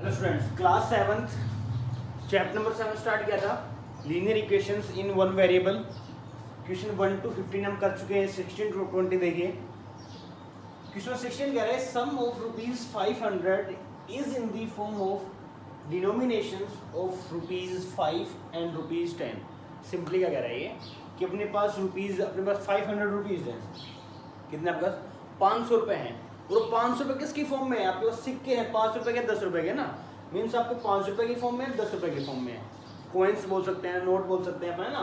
Hello students, class 7th chapter number 7 start किया था, linear equations in one variable. Question 1 to 15 हम कर चुके हैं। 16 to 20 देखिए। क्वेश्चन 16 कह रहा है sum of ₹500 is in the form of denominations of ₹5 and ₹10। Simply क्या कह रहा है ये कि अपने पास 500 रुपीज़ हैं। कितने आपके पास? 500 रुपये हैं। और 500 रुपये किसकी फॉर्म में है? आपके पास सिक्के हैं 5 रुपये के 10 रुपये के ना, मीन्स आपके 5 रुपये की फॉर्म में 10 रुपये की फॉर्म में है। कॉइन्स बोल सकते हैं, नोट बोल सकते हैं अपन, है ना।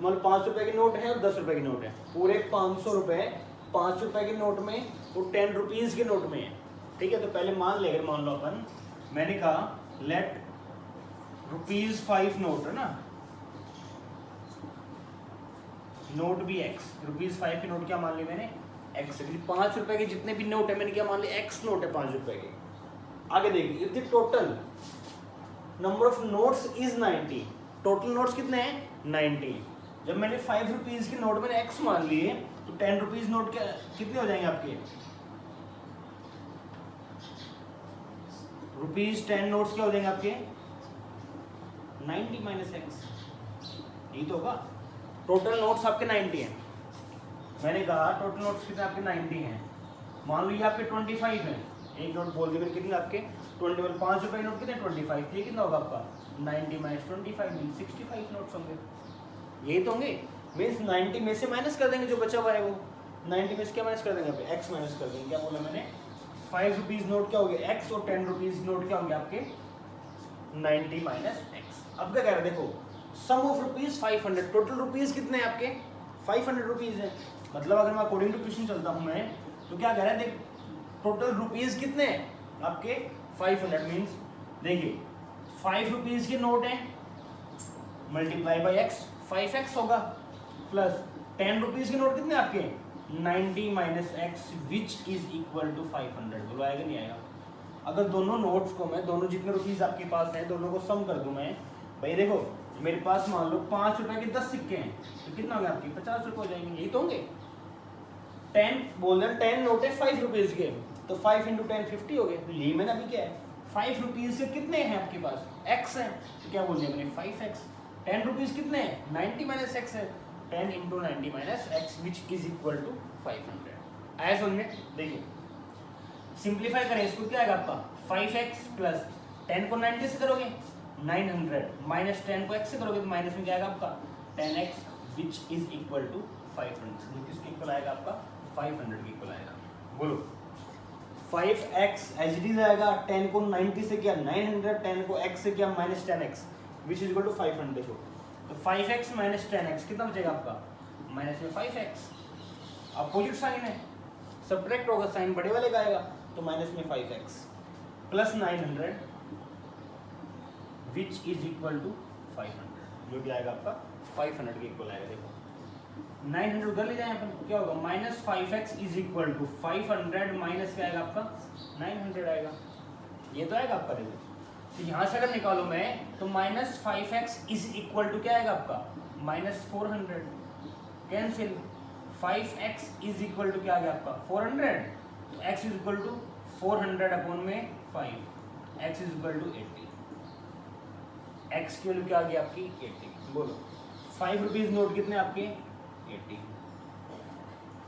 मतलब 5 रुपये के नोट है और 10 रुपये के नोट है। पूरे 500 रुपये 5 रुपये के नोट में और 10 रुपीज़ के नोट में है। ठीक है, तो पहले मान लो अपन, मैंने कहा लेट ₹5 नोट है ना, नोट भी एक्स। ₹5 के नोट क्या मान लिया मैंने? एक्स। 5 रुपए के जितने भी नोट है मैंने क्या मान लिया? एक्स नोट है 5 रुपए के। आगे देखिए, if the total number of notes is 90, total notes कितने हैं? 90। जब मैंने 5 रुपीज के नोट मैंने एक्स मान लिए तो 10 रुपीज नोट क्या कितने हो जाएंगे आपके? ₹10 नोट्स क्या हो जाएंगे आपके? 90 माइनस एक्स, यही तो होगा। टोटल नोट्स आपके 90 हैं। मैंने कहा टोटल नोट्स कितने आपके? 90 हैं। मान लो ये आपके 25 हैं। एक नोट बोल दिए कितने आपके? 21। 5 रुपए नोट कितने? 25। ये कितना होगा आपका? 90 माइनस 25 मीन 65 नोट्स होंगे। यही तो होंगे। मीन्स 90 में से माइनस कर देंगे जो बचा हुआ है वो। 90 में से क्या माइनस कर देंगे? आप एक्स माइनस कर देंगे। क्या बोला मैंने? 5 रुपीज नोट क्या हो गया? एक्स। और 10 रुपीज नोट क्या होंगे आपके? 90 माइनस एक्स। अब क्या कह रहे हैं देखो, सम ऑफ ₹500, टोटल रुपीज कितने हैं आपके? 500 रुपीज है। मतलब अगर मैं अकॉर्डिंग टू क्वेश्चन चलता हूँ मैं, तो क्या कह रहा है देख, टोटल रुपीज कितने हैं आपके? 500। मीन्स देखिए 5 रुपीज के नोट हैं, मल्टीप्लाई बाई एक्स, 5x होगा, प्लस 10 रुपीज के नोट कितने आपके? 90 minus x which is equal to 500। बोलो आएगा नहीं आएगा? अगर दोनों नोट्स को मैं, दोनों जितने रुपीज आपके पास हैं दोनों को सम कर दूं मैं, भाई देखो मेरे पास मान लो 5 रुपए के 10 सिक्के हैं, तो कितना हो गया आपके? 50 रुपए हो जाएंगे। यही तो होंगे। 10 बोल रहे 10 नोट है 5 रुपीज के, तो 5 इंटू 10 50 हो गए। तो यही मैंने अभी क्या है, 5 रुपीज के कितने हैं आपके पास? एक्स है, तो क्या बोल दिया मैंने? 5x। 10 रुपीज कितने हैं? 90 माइनस एक्स है, 10 into 90 minus x which is equal to 500। आया समझ में? देखिए सिंप्लीफाई करें इसको, क्या आएगा आपका? 5x प्लस 10 को 90 से करोगे 900 माइनस 10 को x से करोगे तो माइनस में क्या आएगा आपका? 10x which is equal to 500। जो किसके इक्वल आएगा आपका? 500 के इक्वल आएगा। बोलो 5x एज इट इज आएगा, 10 को 90 से किया 900, 10 को x से किया minus 10x which is equal to 500। देखो तो 5x माइनस 10x कितना बचेगा आपका? माइनस में 5x। अपोजिट साइन है, सब्ट्रैक्ट होगा, साइन बड़े वाले का आएगा, तो माइनस में 5x plus 900 which is equal to 500, जो भी आएगा आपका 500 के इक्वल आएगा। देखो 900 उधर ले जाए अपन, क्या होगा? Minus 5x is equal to 500 minus क्या आएगा आपका? 900 आएगा। ये तो आएगा आपका। देखो तो यहाँ से अगर निकालो मैं, तो minus 5x is equal to क्या आएगा आपका? Minus 400। Cancel. 5x is equal to क्या आ गया आपका? 400। तो x is equal to 400 upon में 5, x is equal to 80। x की वैल्यू क्या आ गई आपकी? 80। बोलो 5 रुपीज नोट कितने आपके? 80।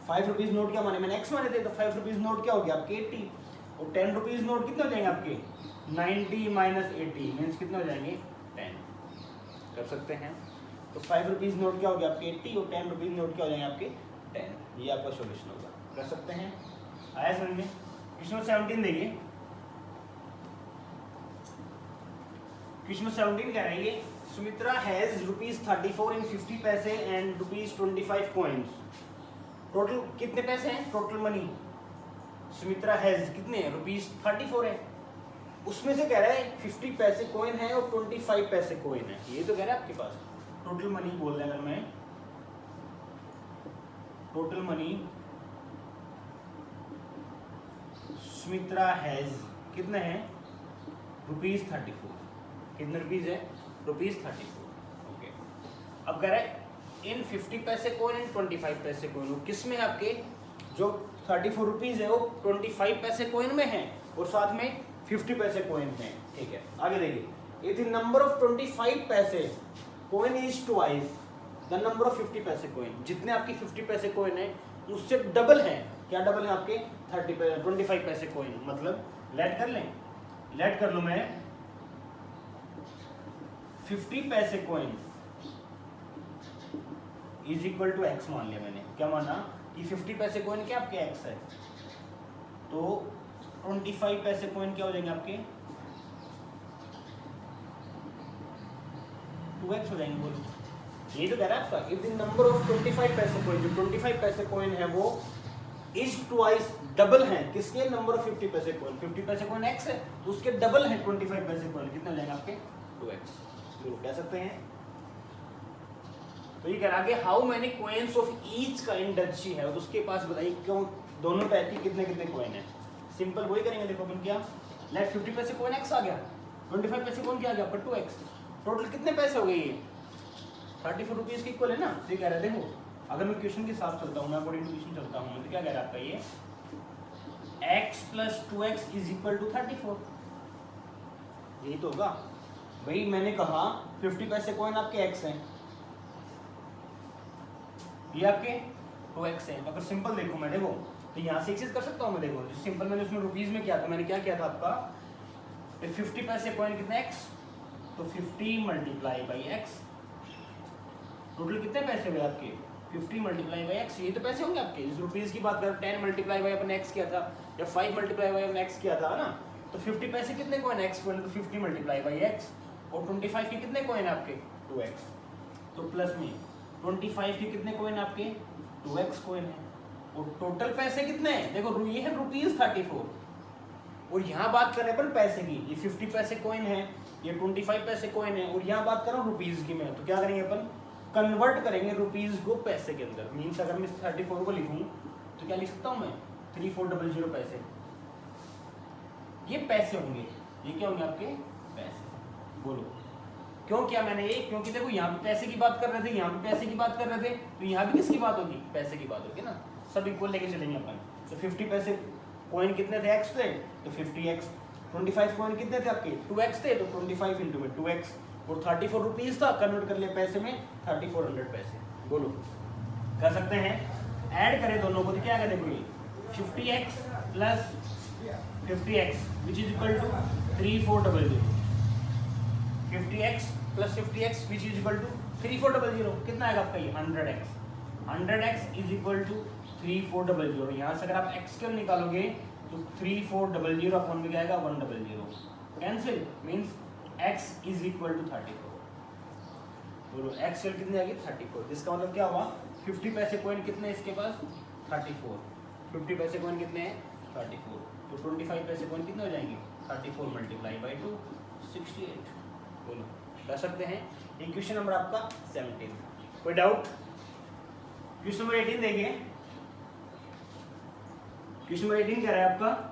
5 रुपीज नोट क्या माने? मैंने x माने थे, तो 5 रुपीज नोट क्या हो गया आपके? 80। और 10 रुपीज नोट कितने हो जाएंगे आपके? 90 माइनस 80 मीन्स कितने हो जाएंगे? 10। कर सकते हैं। तो 5 रुपीज नोट क्या हो गया आपके? 80। और 10 रुपीज नोट क्या हो जाएंगे आपके? 10। ये आपका सॉल्यूशन होगा। कर सकते हैं। आया समझ में? क्वेश्चन 17 देखिए। क्वेश्चन 17 कह रही है सुमित्रा हैज ₹34 इन 50 पैसे एंड ₹25 कॉइन्स। टोटल कितने पैसे हैं? टोटल मनी सुमित्रा हैज कितने हैं? ₹34 है। उसमें से कह रहा है 50 पैसे कॉइन है और 25 पैसे कॉइन है। ये तो कह रहा है आपके पास टोटल मनी बोल रहे हैं। अगर मैं टोटल मनी सुमित्रा हैज कितने हैं? ₹34। कितने रुपीज है? ₹34। ओके। अब कह रहा है इन 50 पैसे कॉइन इन 25 पैसे कॉइन। किस में आपके? जो 34 रुपीज है वो 25 पैसे कॉइन में है और साथ में 50 पैसे कॉइन है, ठीक है। आगे देखिए, इफ द नंबर ऑफ 25 पैसे coin is twice the number of 50 पैसे कॉइन, जितने आपकी 50 पैसे कॉइन है उससे डबल है, क्या डबल है आपके 25 पैसे कॉइन, मतलब लेट कर लें, लेट कर लूं मैं 50 पैसे coin is equal to x मान लिया मैंने, क्या माना कि 50 पैसे कॉइन क्या आपके एक्स है, तो 25 पैसे कॉइन क्या हो जाएंगे आपके 2x हो जाएंगे। बोलो, ये तो कह रहा है आपका इफ द नंबर ऑफ 25 पैसे कॉइन, जो 25 पैसे कॉइन है वो इज ट्वाइस डबल है किसके नंबर ऑफ 50 पैसे कॉइन, 50 पैसे कॉइन x है तो उसके डबल है 25 पैसे कॉइन, कितना हो जाएगा आपके 2x, बोलो कह सकते हैं। तो ये कह रहा है how many coins of each kind does she है, उसके पास बताइए क्यों दोनों टाइप की कितने कितने कॉइन है। सिंपल वही करेंगे, देखो अपन क्या लेट 50 पैसे कॉइन x आ गया, 25 पैसे कॉइन क्या आ गया पर 2x, टोटल कितने पैसे हो गए ये 34 रुपीज के इक्वल है ना। तो ये कह रहा है देखो अगर मैं क्वेश्चन के साथ चलता हूँ, मैं अकॉर्डिंग टू क्वेश्चन चलता हूँ, तो क्या कह रहा है आपका ये x plus 2x is equal to 34, यही तो होगा भाई। मैंने कहा 50 पैसे कॉइन आपके x हैं, ये आपके 2x है। अगर सिंपल देखो मैं, देखो तो यहाँ से एक चीज कर सकता हूँ मैं, देखो जो सिंपल मैंने उसमें रुपीज में किया था, मैंने क्या किया था आपका 50 पैसे कॉइन कितने x, तो 50 मल्टीप्लाई बाई एक्स, टोटल कितने पैसे हुए आपके 50 मल्टीप्लाई बाई एक्स, ये तो पैसे होंगे आपके। जिस रुपीज की बात करें 10 मल्टीप्लाई बाई अपन एक्स किया था या 5 मल्टीप्लाई बाई अपन एक्स किया था ना, तो 50 पैसे कितने कॉइन एक्स कॉइन, तो 50 मल्टीप्लाई बाई एक्स, और 25 के कितने कॉइन आपके 2x, तो प्लस में 25 के कितने कॉइन आपके 2x कॉइन है, और टोटल पैसे कितने हैं देखो ये है रुपीज 34, और यहाँ बात कर रहे हैं अपन पैसे की, ये 50 पैसे कॉइन है, ये 25 पैसे कॉइन है, और यहाँ बात कर रहा हूँ रुपीज की मैं, तो क्या करेंगे अपन कन्वर्ट करेंगे रुपीज को पैसे के अंदर। मीन्स अगर मैं 34 को लिखूं तो क्या लिख सकता हूँ मैं 3400 पैसे, ये पैसे होंगे, ये क्या होंगे आपके पैसे। बोलो क्यों किया मैंने ये, क्योंकि देखो यहाँ पे पैसे की बात कर रहे थे, यहाँ पे पैसे की बात कर रहे थे, तो यहाँ भी किसकी बात होगी पैसे की बात होगी ना, सब इक्वल लेके चलेंगे अपन। तो 50 पैसे कॉइन कितने थे x थे, तो 50x, 25 कॉइन कितने थे आपके 2x थे, तो 25 इंटू में 2x, और 34 रुपीज था, कन्वर्ट कर लिया पैसे में 3400 पैसे। बोलो कर सकते हैं, ऐड करें दोनों को तो क्या करें, देखो ये 50x plus 50x which is equal to 3400, 50x plus 50x which is equal to 3400, कितना आएगा आपका ये 100x, 100x is equal to 3400, यहाँ से अगर आप x क्यों निकालोगे तो 3400 अपॉन में क्या आएगा 100, cancel, means x is equal to 34। बोलो x कितनी आएगी 34, जिसका मतलब क्या हुआ 50 पैसे कॉइन कितने इसके पास 34, 50 पैसे कॉइन कितने हैं 34, तो 25 पैसे कॉइन कितने हो जाएंगे 34 मल्टीप्लाई बाई 2 68। बोलो कर सकते हैं। ये क्वेश्चन नंबर आपका 17, कोई डाउट। क्वेश्चन नंबर 18 देखिए, क्वेश्चन नंबर 18 कह रहा है आपका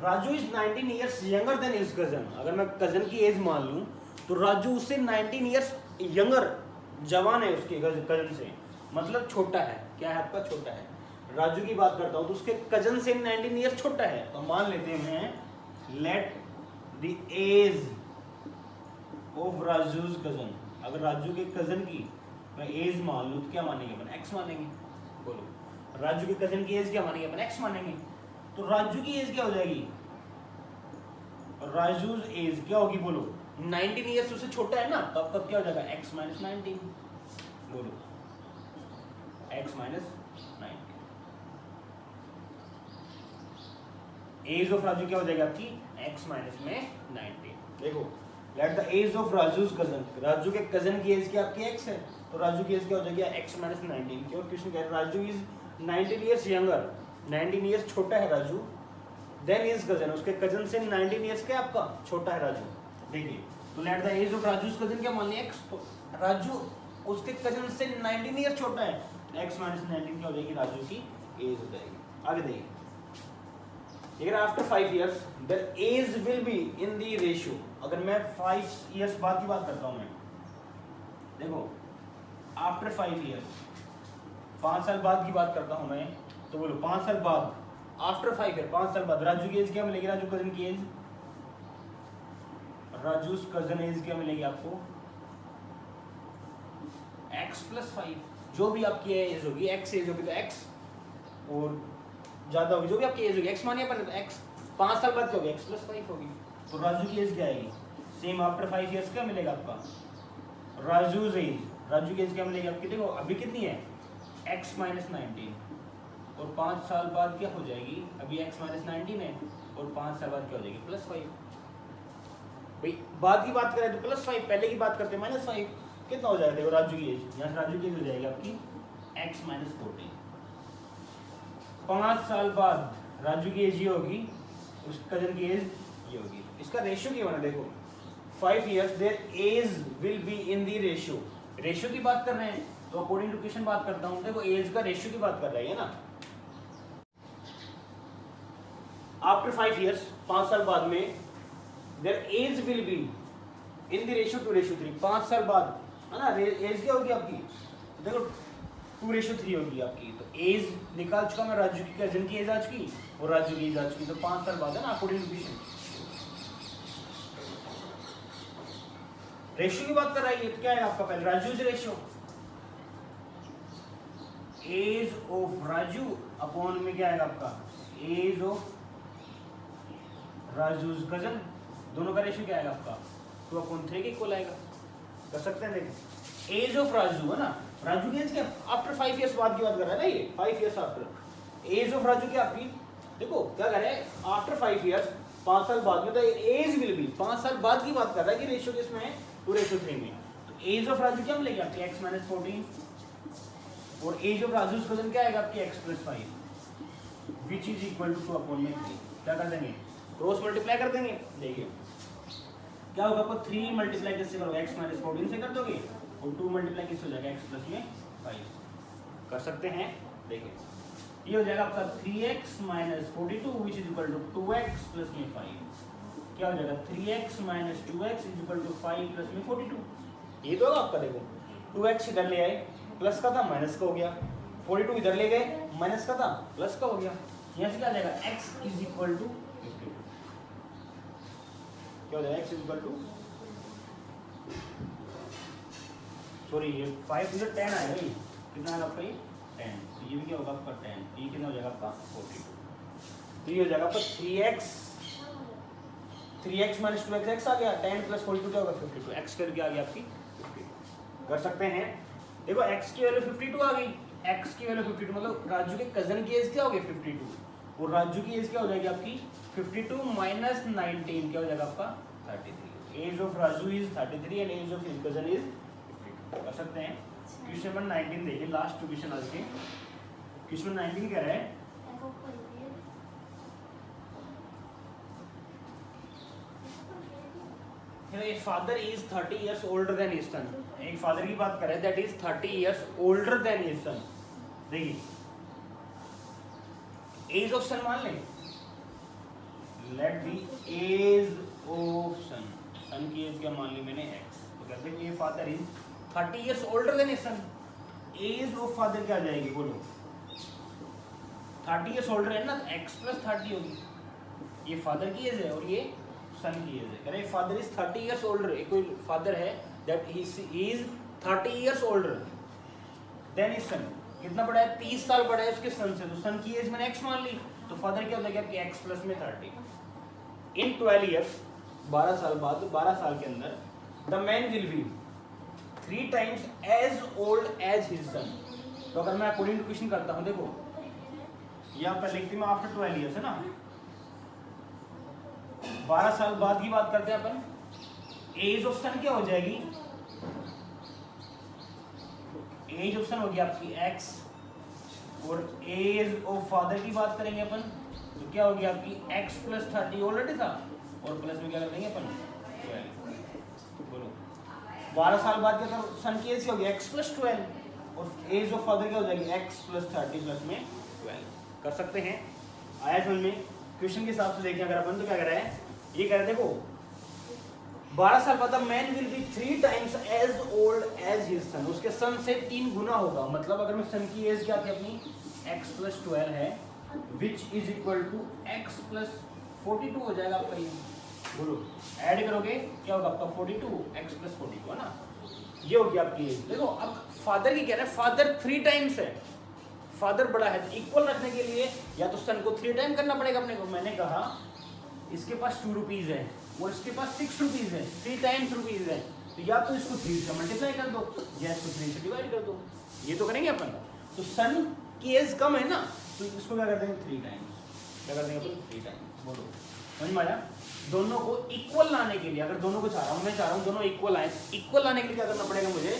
Raju is 19 years younger than his cousin. अगर मैं कजन की एज मान लूं तो राजू उससे 19 ईयर्स यंगर, जवान है उसके कजन से, मतलब छोटा है, क्या है आपका छोटा है। राजू की बात करता हूं तो उसके कजन से 19 ईयर्स छोटा है, तो मान लेते हैं let the age of Raju's cousin. अगर राजू के कजन की मैं एज मान लूं तो क्या मानेंगे अपन एक्स मानेंगे। बोलो राजू के कजन की एज क्या मानेंगे अपन एक्स मानेंगे, तो राजू की एज क्या हो जाएगी, राजूज एज क्या होगी, बोलो 19 ईयर्स उससे छोटा है ना, तो अब तब क्या हो जाएगा x माइनस 19। बोलो x minus 19, age of Raju क्या हो जाएगी आपकी x माइनस में 19। देखो let the age of Raju's cousin, Raju के कजन की एज क्या आपकी x है, तो राजू की एज क्या हो जाएगी x माइनस 19। क्यों क्वेश्चन कह रहा है Raju is 19 years younger, 19 years छोटा है राजू, देन इज कजन, उसके कजन से 19 ईयर्स क्या आपका छोटा है राजू। देखिए तो let the age of Raju's cousin क्या मान लिया x, तो राजू उसके कजन से 19 ईयर छोटा है, x माइनस 19 क्या हो जाएगी राजू की एज हो जाएगी। आगे देखिए अगर after 5 years the age will be in the ratio, अगर मैं 5 इयर्स बाद की बात करता हूं मैं, देखो आफ्टर 5 इयर्स 5 साल बाद की बात करता हूं मैं, तो बोलो 5 साल बाद आफ्टर 5 ईयर, 5 साल बाद राजू की एज क्या मिलेगी, राजू कजन की एज, राजू कजन एज क्या मिलेगी आपको, x + 5, जो भी आपकी एज होगी, x एज होगी तो x, और ज्यादा होगी जो भी आपकी एज होगी, x मानिए अपन, तो x 5 साल बाद क्या होगी, x + 5 होगी। तो राजू की एज क्या आएगी, सेम आफ्टर 5 इयर्स क्या मिलेगा आपका, राजू एज, राजू की एज क्या मिलेगी आपकी, देखो अभी कितनी है, x - 19, और 5 साल बाद क्या हो जाएगी, अभी x - 19 है, और 5 साल बाद क्या हो जाएगी, +5। भाई बाद की बात करें तो +5, पहले की बात करते हैं -5, कितना हो जाएगा, देखो राजू की एज, यहाँ राजू की एज हो जाएगी आपकी x - 14। 5 साल बाद राजू की एज ये होगी, उस कजन की एज ये होगी। इसका रेशियो क्या बना, देखो 5 years their age will be in the ratio, ratio की बात कर रहे हैं तो अकॉर्डिंग टू क्वेश्चन बात करता हूँ, देखो एज का रेशियो की बात कर रही है ना। आफ्टर 5 years, 5 साल बाद में their age will be in the ratio 2:3, 5 साल बाद है ना, एज क्या होगी आपकी, देखो 2:3 होगी आपकी, तो एज निकाल चुका मैं, राजू की कजन की एज आ चुकी और राजू की एज आ चुकी, तो 5 साल बाद है ना अकॉर्डिंग टू क्वेश्चन। रेशियो की बात कर रहा है, तो क्या है आपका, पहले राजू से ratio, age of Raju upon में क्या आएगा आपका, एज ऑफ राजू कजन, दोनों का रेशियो क्या आएगा आपका 2/3 के इक्वल आएगा। कर सकते हैं, देखो एज ऑफ राजू है ना, राजू की एज क्या आफ्टर 5 इयर्स बाद की बात कर रहा है ना, ये 5 years after, age of Raju क्या आपकी, देखो क्या कर रहा है, आफ्टर 5 इयर्स, 5 साल बाद में, तो एज विल बी 5 साल बाद की बात कर रहा है कि रेशियो किसमें है, 2:3 में, तो एज ऑफ राजू क्या मिलेगी आपकी x - 14, और एज ऑफ राजू कजन क्या आएगा आपकी x + 5 which is equal to 2/3। क्या कर देंगे, क्रॉस मल्टीप्लाई कर देंगे, देखिए क्या होगा आपको, 3 मल्टीप्लाई किससे करोगे, x - 14 से कर दोगे, और 2 मल्टीप्लाई किससे हो जाएगा, x + 5 कर सकते हैं। देखिए ये हो जाएगा आपका 3x - 42 which is equal to 2x + 5, क्या हो जाएगा 3x - 2x is equal to 5 + 42, ये तो होगा आपका, देखो 2x इधर ले आए, प्लस का था माइनस का हो गया, 42 इधर ले गए, माइनस का था प्लस का हो गया, यहाँ से क्या आ जाएगा x इज इक्वल टू 52, क्या हो जाएगा x is equal to, sorry ये 5 इधर 10 आएगा, ये कितना आएगा आपका, ये 10, तो ये भी क्या होगा आपका 10, ये कितना हो जाएगा आपका 42, तो ये हो जाएगा आपका 3x - 2x x आ गया, 10 + 42 क्या होगा 52, x की वैल्यू आ गई आपकी 52। कर सकते हैं, देखो x की वैल्यू 52 आ गई, x की वैल्यू 52 मतलब राजू के कजन की एज क्या होगी 52, और राजू की एज क्या हो जाएगी आपकी 52 - 19 क्या हो जाएगा आपका 33, age of Raju is 33 and age of his cousin is 52। कर सकते हैं। क्वेश्चन नंबर 19 देखिए, लास्ट क्वेश्चन आज के, क्वेश्चन 19 कह रहा है a father is 30 years older than his son, एक फादर की बात कर रहे हैं that is 30 years older than his son। देखिए एज ऑफ सन मान लें, लेट दी एज ऑफ सन, सन की एज क्या मान ली मैंने x, तो कहते हैं ये father is 30 years older than his son, age of father क्या आ जाएगी बोलो, 30 years older है ना, तो x + 30 होगी, ये फादर की एज है और ये सन की एज है, कह रहे फादर इज 30 years older, एक कोई फादर है that he is 30 years older than his son, कितना बड़ा है 30 साल बड़ा है उसके सन से, तो सन की एज मैंने x मान ली, तो फादर क्या हो जाएगा कि x + में 30 इन 12 years, 12 साल बाद, 12 साल के अंदर the man will be 3 times as old as his son। तो अगर मैं अकॉर्डिंग टू क्वेश्चन करता हूं, देखो यहाँ पर लिखती मैं आफ्टर 12 years है ना, 12 साल बाद की बात करते हैं अपन, एज ऑफ सन क्या हो जाएगी, एज ऑफ सन होगी आपकी x, और एज ऑफ फादर की बात करेंगे अपन तो क्या होगी आपकी x + 30 ऑलरेडी था, और प्लस में क्या कर देंगे अपन 12, बोलो 12 साल बाद क्या कर, सन की एज क्या होगी x + 12, और एज ऑफ फादर क्या हो जाएगी x + 30 प्लस में 12। कर सकते हैं, आया समझ में। क्वेश्चन के हिसाब से देखें अगर अपन तो क्या कर रहा है, ये कह रहे हैं देखो 12 साल बाद man will be 3 times as old as his son, उसके सन से 3 गुना होगा, मतलब अगर मैं सन की एज क्या थी अपनी x + 12 है, which is equal to x plus 42 हो जाएगा आपका ये। बोलो ऐड करोगे क्या होगा आपका 42 एक्स प्लस 42 है ना, ये होगी आपकी एज। देखो अब फादर की कह रहे हैं, फादर 3 टाइम्स है, फादर बड़ा है, तो इक्वल रखने के लिए या तो सन को 3 टाइम करना पड़ेगा अपने को। मैंने कहा इसके पास 2 रुपीज़ है और इसके पास 6 रुपीज़ है, 3 टाइम्स रुपीज़ है, तो या तो इसको 3 से मल्टीप्लाई कर दो या इसको 3 से डिवाइड कर दो, ये तो करेंगे अपन। तो सन की एज कम है ना, तो इसको क्या कर देंगे 3 टाइम्स, क्या कर देंगे अपन 3 टाइम्स। बोलो समझ में आया। दोनों को इक्वल लाने के लिए, अगर दोनों को चाह रहा हूँ, मैं चाह रहा हूँ दोनों इक्वल आए, इक्वल लाने के लिए क्या करना पड़ेगा मुझे,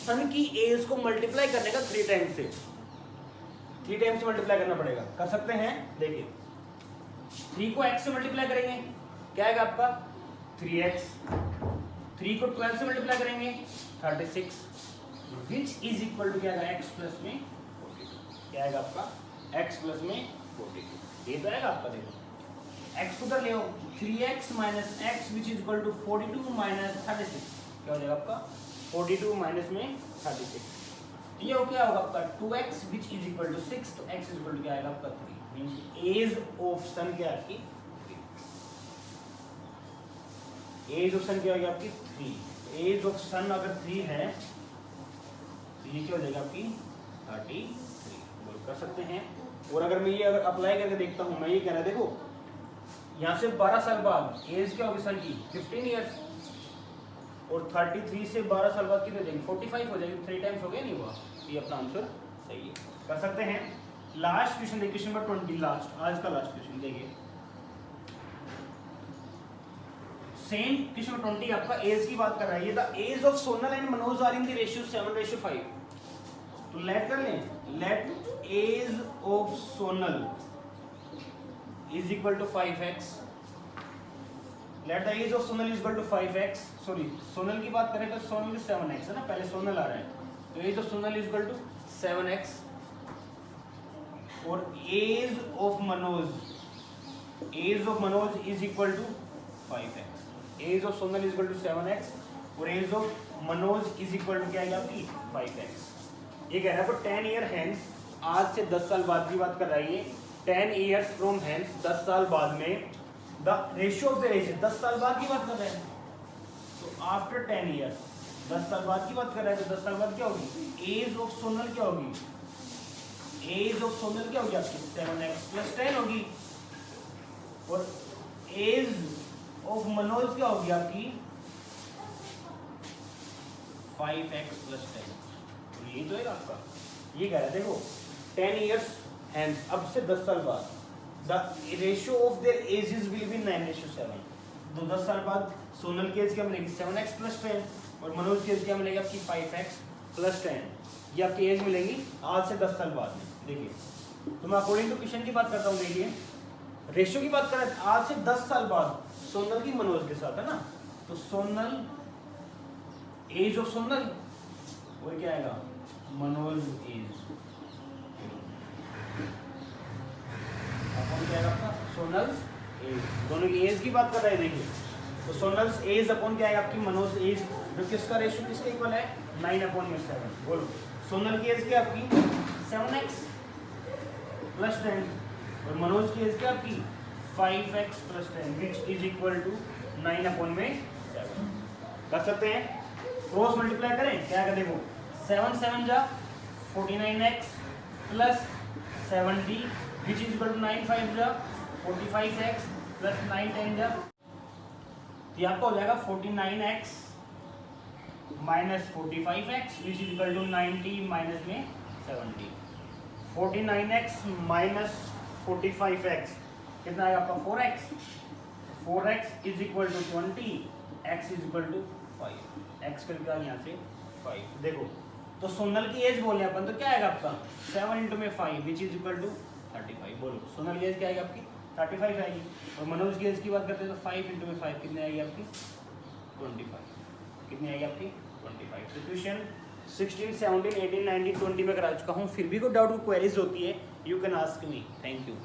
सन की एज को मल्टीप्लाई करने का 3 टाइम्स से, 3 टाइम्स से मल्टीप्लाई करना पड़ेगा। कर सकते हैं, देखिए 3 को x से मल्टीप्लाई करेंगे क्या आएगा आपका 3x, 3 को 12 से मल्टीप्लाई करेंगे 36, विच इज इक्वल टू क्या आएगा x प्लस में 42, क्या आएगा आपका x प्लस में 42, ये तो आएगा आपका। देखो x को उधर ले आओ, 3x minus x which is equal to 42 minus 36, क्या हो जाएगा आपका 42 माइनस में 36, ये हो क्या होगा आपका 2x which is equal to 6, तो x इज इक्वल टू क्या आएगा आपका 3, मींस एज ऑफ सन क्या आपकी 3, एज ऑफ सन क्या होगी आपकी 3, एज ऑफ सन अगर 3 है तो ये क्या हो जाएगा आपकी 33, बोल कर सकते हैं। और अगर मैं ये अगर अप्लाई करके देखता हूँ, मैं ये कह रहा देखो यहाँ से 12 साल बाद एज क्या होगी सन की 15 ईयर्स, और 33 से 12 साल बाद कितने हो जाएगी 45 हो जाएगी, 3 टाइम्स हो गया नहीं हुआ, ये अपना आंसर सही है। कर सकते हैं। लास्ट क्वेश्चन देखिए, क्वेश्चन नंबर 20, लास्ट आज का लास्ट क्वेश्चन देखिए, सेम क्वेश्चन नंबर 20 आपका एज की बात कर रहा है। ये the age of Sonal and Manoj are in the ratio 7:5, तो लेट कर लें, let age of Sonal is equal to 5x, let the age of Sonal is equal to 5x, sorry Sonal की बात करें तो सोनल 7x है ना, पहले सोनल आ रहा है, तो age of Sonal is equal to 7x, और age of Manoj is equal to 5x, age of Sonal is equal to 7x और age of Manoj is equal to क्या है आपकी 5x। ये कह रहा है पर 10 ईयर हैंस, आज से 10 साल बाद की बात कर रहा है ये, 10 ईयर्स फ्रॉम हैंस, 10 साल बाद में the ratio of the age, 10 साल बाद की बात कर रहे हैं, तो आफ्टर 10 ईयर्स 10 साल बाद की बात कर रहे हैं, तो 10 साल बाद क्या होगी एज ऑफ सोनल क्या होगी, एज ऑफ सोनल क्या होगी आपकी 7x प्लस 10 होगी, और एज ऑफ मनोज क्या होगी आपकी 5x प्लस 10, तो यही तो है आपका। ये कह रहा है देखो 10 ईयर्स हैंस, अब से 10 साल बाद the ratio of their edges will be 9:7, तो 10 साल बाद सोनल की एज क्या मिलेगी 7x प्लस 10 और मनोज की एज क्या मिलेगी आपकी 5x प्लस 10, ये आपकी एज मिलेगी आज से 10 साल बाद में। देखिए तो मैं अकॉर्डिंग टू क्वेश्चन की बात करता हूँ, देखिए रेशियो की बात करें आज से 10 साल बाद सोनल की मनोज के साथ है ना, तो सोनल एज ऑफ सोनल वो क्या आएगा मनोज एज, अपॉन क्या आएगा आपका सोनल्स एज, दोनों की एज की बात कर रहे हैं। देखिए तो सोनल्स एज अपॉन क्या आएगा आपकी मनोज एज, जो किसका रेशियो किसके इक्वल है 9/7। बोलो सोनल की एज क्या आपकी 7x प्लस 10 और मनोज की एज क्या आपकी 5x plus 10 which is equal to 9/7। कर सकते हैं, क्रॉस मल्टीप्लाई करें क्या कर, देखो 7 7 जा 49x plus 70 which is equal to 9 5 जा 45x प्लस 9 10 जा, तो आपका हो जाएगा 49x minus 45x which is equal to 90 minus में 70, 49x माइनस 45x कितना आएगा आपका 4x, 4x is equal to 20, x is equal to 5, x करके यहाँ से 5। देखो तो सोनल की एज बोले अपन तो क्या आएगा आपका 7 इंटू में 5 विच इज इक्वल टू 35। बोलो सोनल की एज क्या आएगी आपकी 35 आएगी, और मनोज की एज की बात करते हैं तो 5 इंटू में 5 कितनी आएगी आपकी 25, कितनी आएगी आपकी 25। तो क्वेश्चन 16, 17, 18, 19, 20 में करा चुका हूँ, फिर भी कोई डाउट क्वेरीज होती है you can ask me. Thank you.